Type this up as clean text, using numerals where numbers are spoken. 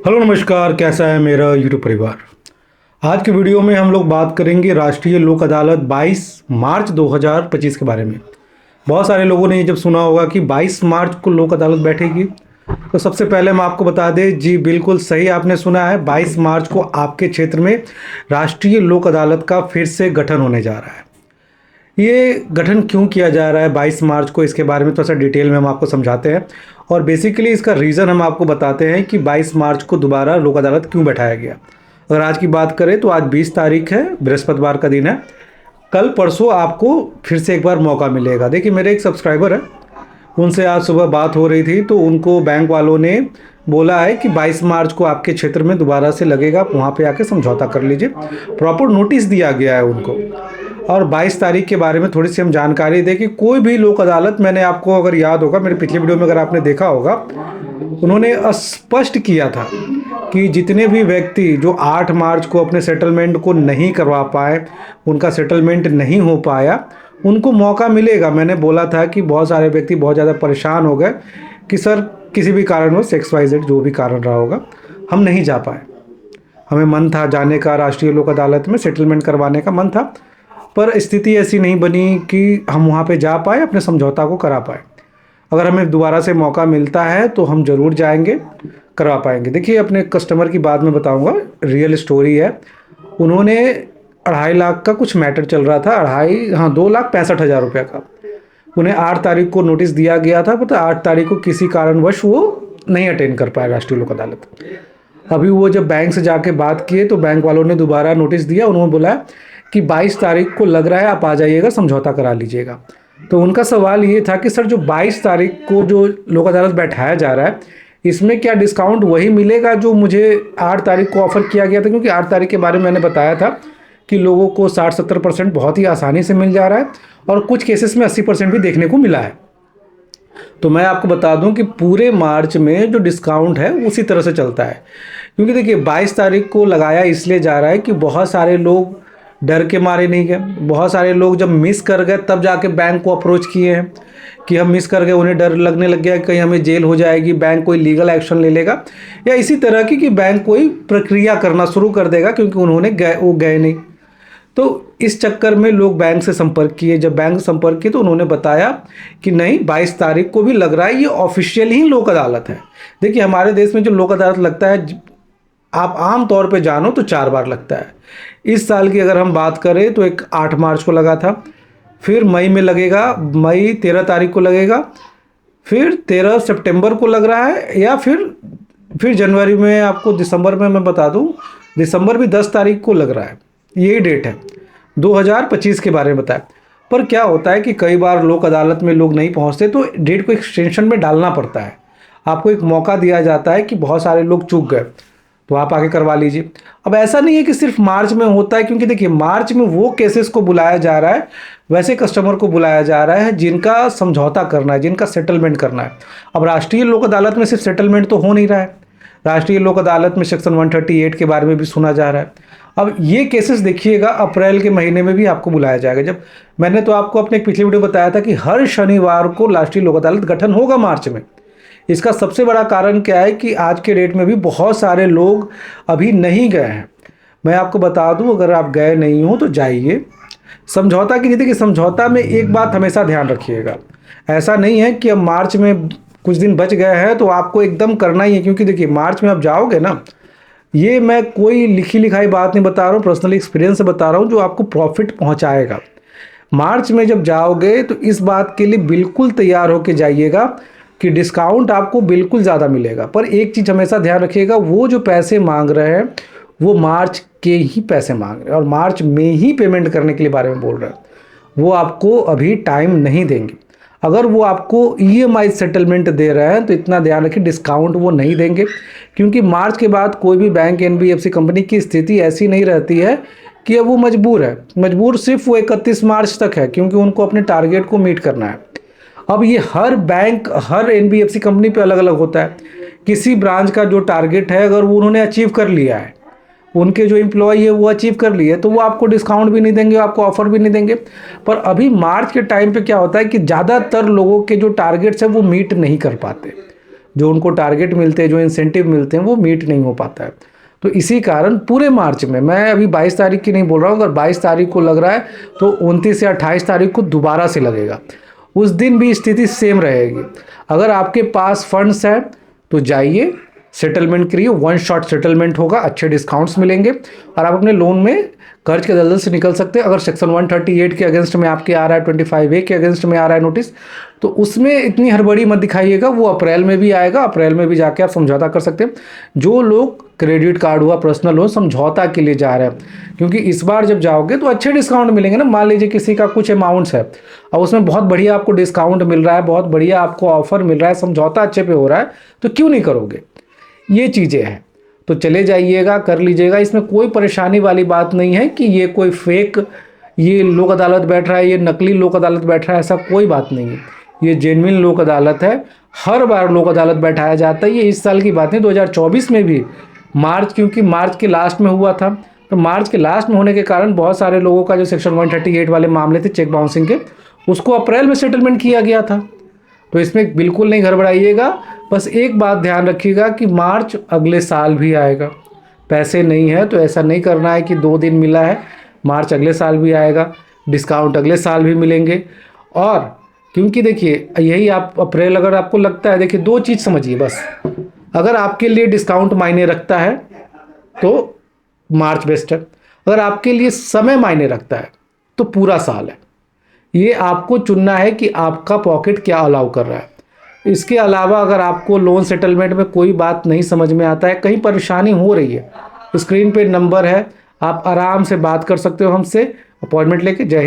Hello नमस्कार, कैसा है मेरा यूट्यूब परिवार। आज के वीडियो में हम लोग बात करेंगे राष्ट्रीय लोक अदालत 22 मार्च 2025 के बारे में। बहुत सारे लोगों ने ये जब सुना होगा कि 22 मार्च को लोक अदालत बैठेगी, तो सबसे पहले हम आपको बता दें, जी बिल्कुल सही आपने सुना है। 22 मार्च को आपके क्षेत्र में राष्ट्रीय लोक अदालत का फिर से गठन होने जा रहा है। ये गठन क्यों किया जा रहा है 22 मार्च को, इसके बारे में थोड़ा सा डिटेल में हम आपको समझाते हैं और बेसिकली इसका रीज़न हम आपको बताते हैं कि 22 मार्च को दोबारा लोक अदालत क्यों बैठाया गया। अगर आज की बात करें तो आज 20 तारीख है, बृहस्पतिवार का दिन है। कल परसों आपको फिर से एक बार मौका मिलेगा। देखिए, मेरे एक सब्सक्राइबर है, उनसे आज सुबह बात हो रही थी, तो उनको बैंक वालों ने बोला है कि 22 मार्च को आपके क्षेत्र में दोबारा से लगेगा, आप वहाँ पे आके समझौता कर लीजिए। प्रॉपर नोटिस दिया गया है उनको। और 22 तारीख के बारे में थोड़ी सी हम जानकारी दें कि कोई भी लोक अदालत, मैंने आपको अगर याद होगा मेरे पिछले वीडियो में अगर आपने देखा होगा, उन्होंने स्पष्ट किया था कि जितने भी व्यक्ति जो 8 मार्च को अपने सेटलमेंट को नहीं करवा पाए, उनका सेटलमेंट नहीं हो पाया, उनको मौका मिलेगा। मैंने बोला था कि बहुत सारे व्यक्ति बहुत ज़्यादा परेशान हो गए कि सर किसी भी कारणवश XYZ जो भी कारण रहा होगा, हम नहीं जा पाए। हमें मन था जाने का, राष्ट्रीय लोक अदालत में सेटलमेंट करवाने का मन था, पर स्थिति ऐसी नहीं बनी कि हम वहाँ पे जा पाए, अपने समझौता को करा पाए। अगर हमें दोबारा से मौका मिलता है तो हम ज़रूर जाएंगे, करवा पाएंगे। देखिए, अपने कस्टमर की बात मैं बताऊंगा, रियल स्टोरी है। उन्होंने 2.5 लाख का कुछ मैटर चल रहा था, 2,65,000 रुपये का। उन्हें 8 तारीख को नोटिस दिया गया था, पता 8 तारीख को किसी कारणवश वो नहीं अटेंड कर पाए राष्ट्रीय लोक अदालत। अभी वो जब बैंक से जाके बात किए तो बैंक वालों ने दोबारा नोटिस दिया। उन्होंने बोला कि 22 तारीख को लग रहा है, आप आ जाइएगा, समझौता करा लीजिएगा। तो उनका सवाल ये था कि सर जो 22 तारीख को जो लोक अदालत बैठाया जा रहा है, इसमें क्या डिस्काउंट वही मिलेगा जो मुझे 8 तारीख को ऑफर किया गया था? क्योंकि 8 तारीख के बारे में मैंने बताया था कि लोगों को 60-70% बहुत ही आसानी से मिल जा रहा है और कुछ केसेस में 80% भी देखने को मिला है। तो मैं आपको बता दूं कि पूरे मार्च में जो डिस्काउंट है उसी तरह से चलता है। क्योंकि देखिए, 22 तारीख को लगाया इसलिए जा रहा है कि बहुत सारे लोग डर के मारे नहीं गए। बहुत सारे लोग जब मिस कर गए तब जाके बैंक को अप्रोच किए हैं कि हम मिस कर गए, उन्हें डर लगने लग गया कि कहीं हमें जेल हो जाएगी, बैंक कोई लीगल एक्शन ले लेगा या इसी तरह की कि बैंक कोई प्रक्रिया करना शुरू कर देगा, क्योंकि उन्होंने गए नहीं। तो इस चक्कर में लोग बैंक से संपर्क किए। जब बैंक से संपर्क किए तो उन्होंने बताया कि नहीं, 22 तारीख को भी लग रहा है, ये ऑफिशियल ही लोक अदालत है। देखिए, हमारे देश में जो लोक अदालत लगता है, आप आम तौर पे जानो तो 4 बार लगता है। इस साल की अगर हम बात करें तो एक 8 मार्च को लगा था, फिर मई में लगेगा, मई 13 तारीख को लगेगा, फिर 13 सितंबर को लग रहा है, या फिर जनवरी में, आपको दिसंबर में मैं बता दूं, दिसंबर भी 10 तारीख को लग रहा है। यही डेट है 2025 के बारे में बताया। पर क्या होता है कि कई बार लोक अदालत में लोग नहीं पहुंचते तो डेट को एक्सटेंशन में डालना पड़ता है। आपको एक मौका दिया जाता है कि बहुत सारे लोग चूक गए तो आप आके करवा लीजिए। अब ऐसा नहीं है कि सिर्फ मार्च में होता है, क्योंकि देखिए, मार्च में वो केसेस को बुलाया जा रहा है, वैसे कस्टमर को बुलाया जा रहा है जिनका समझौता करना है, जिनका सेटलमेंट करना है। अब राष्ट्रीय लोक अदालत में सिर्फ सेटलमेंट तो हो नहीं रहा है, राष्ट्रीय लोक अदालत में सेक्शन 138 के बारे में भी सुना जा रहा है। अब ये केसेस देखिएगा, अप्रैल के महीने में भी आपको बुलाया जाएगा। जब मैंने तो आपको अपने एक पिछले वीडियो बताया था कि हर शनिवार को राष्ट्रीय लोक अदालत गठन होगा मार्च में। इसका सबसे बड़ा कारण क्या है कि आज के डेट में भी बहुत सारे लोग अभी नहीं गए हैं। मैं आपको बता दूं, अगर आप गए नहीं हो तो जाइए, समझौता कीजिए। देखिए, समझौता में एक बात हमेशा ध्यान रखिएगा, ऐसा नहीं है कि अब मार्च में कुछ दिन बच गए हैं तो आपको एकदम करना ही है। क्योंकि देखिए, मार्च में आप जाओगे ना, ये मैं कोई लिखी लिखाई बात नहीं बता रहा हूँ, पर्सनली एक्सपीरियंस से बता रहा हूँ, जो आपको प्रॉफिट पहुँचाएगा। मार्च में जब जाओगे तो इस बात के लिए बिल्कुल तैयार होकर जाइएगा कि डिस्काउंट आपको बिल्कुल ज़्यादा मिलेगा। पर एक चीज़ हमेशा ध्यान रखिएगा, वो जो पैसे मांग रहे हैं वो मार्च के ही पैसे मांग रहे हैं और मार्च में ही पेमेंट करने के लिए बारे में बोल रहे हैं। वो आपको अभी टाइम नहीं देंगे। अगर वो आपको EMI सेटलमेंट दे रहे हैं तो इतना ध्यान रखिए, डिस्काउंट वो नहीं देंगे। क्योंकि मार्च के बाद कोई भी बैंक, NBFC कंपनी की स्थिति ऐसी नहीं रहती है कि अब वो मजबूर सिर्फ वो 31 मार्च तक है, क्योंकि उनको अपने टारगेट को मीट करना है। अब ये हर बैंक, हर NBFC कंपनी पे अलग अलग होता है। किसी ब्रांच का जो टारगेट है, अगर वो उन्होंने अचीव कर लिया है, उनके जो एम्प्लॉय है वो अचीव कर लिए, तो वो आपको डिस्काउंट भी नहीं देंगे, आपको ऑफर भी नहीं देंगे। पर अभी मार्च के टाइम पे क्या होता है कि ज़्यादातर लोगों के जो टारगेट्स हैं वो मीट नहीं कर पाते। जो उनको टारगेट मिलते हैं, जो इंसेंटिव मिलते हैं, वो मीट नहीं हो पाता है। तो इसी कारण पूरे मार्च में, मैं अभी 22 तारीख की नहीं बोल रहा हूँ, अगर 22 तारीख को लग रहा है तो 29 या 28 तारीख को दोबारा से लगेगा। उस दिन भी स्थिति सेम रहेगी। अगर आपके पास फंड्स हैं तो जाइए, सेटलमेंट करिए, वन शॉट सेटलमेंट होगा, अच्छे डिस्काउंट्स मिलेंगे और आप अपने लोन में कर्ज के दलदल से निकल सकते हैं। अगर सेक्शन 138 के अगेंस्ट में आपके आ रहा है, 25A के अगेंस्ट में आ रहा है नोटिस, तो उसमें इतनी हड़बड़ी मत दिखाइएगा, वो अप्रैल में भी आएगा, अप्रैल में भी जाके आप समझौता कर सकते हैं। जो लोग क्रेडिट कार्ड हुआ, पर्सनल लोन, समझौता के लिए जा रहे हैं, क्योंकि इस बार जब जाओगे तो अच्छे डिस्काउंट मिलेंगे ना। मान लीजिए किसी का कुछ अमाउंट्स है और उसमें बहुत बढ़िया आपको डिस्काउंट मिल रहा है, बहुत बढ़िया आपको ऑफर मिल रहा है, समझौता अच्छे पे हो रहा है, तो क्यों नहीं करोगे। ये चीज़ें हैं, तो चले जाइएगा, कर लीजिएगा। इसमें कोई परेशानी वाली बात नहीं है कि ये कोई फेक, ये लोक अदालत बैठ रहा है, ये नकली लोक अदालत बैठ रहा है, ऐसा कोई बात नहीं है। ये जेन्युइन लोक अदालत है, हर बार लोक अदालत बैठाया जाता है। ये इस साल की बात नहीं, 2024 में भी मार्च, क्योंकि मार्च के लास्ट में हुआ था, तो मार्च के लास्ट में होने के कारण बहुत सारे लोगों का जो सेक्शन 138 वाले मामले थे चेक बाउंसिंग के, उसको अप्रैल में सेटलमेंट किया गया था। तो इसमें बिल्कुल नहीं गड़बड़ाइएगा। बस एक बात ध्यान रखिएगा कि मार्च अगले साल भी आएगा। पैसे नहीं है तो ऐसा नहीं करना है कि 2 दिन मिला है, मार्च अगले साल भी आएगा, डिस्काउंट अगले साल भी मिलेंगे। और क्योंकि देखिए यही आप अप्रैल, अगर आपको लगता है, देखिए 2 चीज़ समझिए बस, अगर आपके लिए डिस्काउंट मायने रखता है तो मार्च बेस्ट है, अगर आपके लिए समय मायने रखता है तो पूरा साल है। ये आपको चुनना है कि आपका पॉकेट क्या अलाउ कर रहा है। इसके अलावा अगर आपको लोन सेटलमेंट में कोई बात नहीं समझ में आता है, कहीं परेशानी हो रही है, स्क्रीन पे नंबर है, आप आराम से बात कर सकते हो हमसे, अपॉइंटमेंट लेके। जय हिंद।